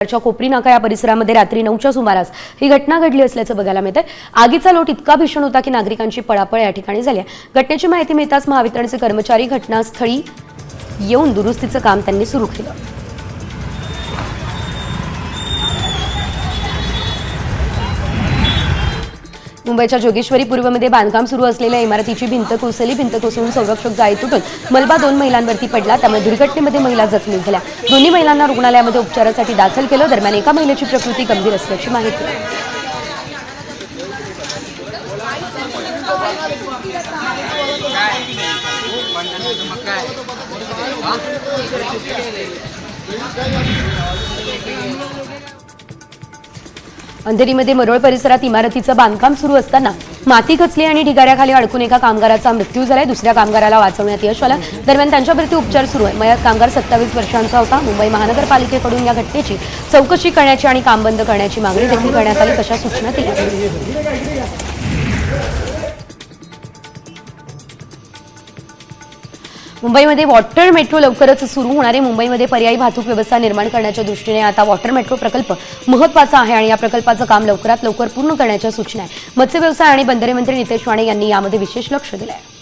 कोपरी नाका या परिसरामध्ये रात्री 9च्या सुमारास ही घटना घडली असल्याचं बघायला मिळतंय। आगीचा लोट इतका भीषण होता की नागरिकांची पळापळ या ठिकाणी झाली आहे। घटनेची माहिती मिळताच महावितरणचे कर्मचारी घटनास्थळी येऊन दुरुस्तीचं काम त्यांनी सुरू केलं। मुंबईच्या जोगेश्वरी पूर्वमध्ये बांधकाम सुरू असलेल्या इमारतीची भिंत कोसळली। भिंत कोसळून संरक्षक जाळी तुटून मलबा 2 महिलांवरती पडला, त्यामुळे दुर्घटनेमध्ये महिला जखमी झाल्या। दोन्ही महिलांना रुग्णालयामध्ये उपचारासाठी दाखल केलं। दरम्यान एका महिलेची प्रकृती गंभीर असल्याची माहिती आहे। अंधेरीमध्ये मरोळ परिसरात इमारतीचं बांधकाम सुरू असताना माती खचली आणि ढिगाऱ्याखाली अडकून एका कामगाराचा मृत्यू झालाय। दुसऱ्या कामगाराला वाचवण्यात यश आलं। दरम्यान त्यांच्यावरती उपचार सुरू आहे। मयत कामगार 27 वर्षांचा होता। मुंबई महानगरपालिकेकडून या घटनेची चौकशी करण्याची आणि काम बंद करण्याची मागणी देखील करण्यात आली। तशा सूचना दिल्या। मुंबईमध्ये वॉटर मेट्रो लवकरच सुरू होणार आहे। मुंबईमध्ये पर्यायी वाहतूक व्यवस्था निर्माण करण्याच्या दृष्टीने आता वॉटर मेट्रो प्रकल्प महत्त्वाचा आहे आणि या प्रकल्पाचं काम लवकरात लवकर पूर्ण करण्याच्या सूचना आहेत। मत्स्य व्यवसाय आणि बंदरे मंत्री नितेश राणे यांनी यामध्ये विशेष लक्ष दिलं आहे।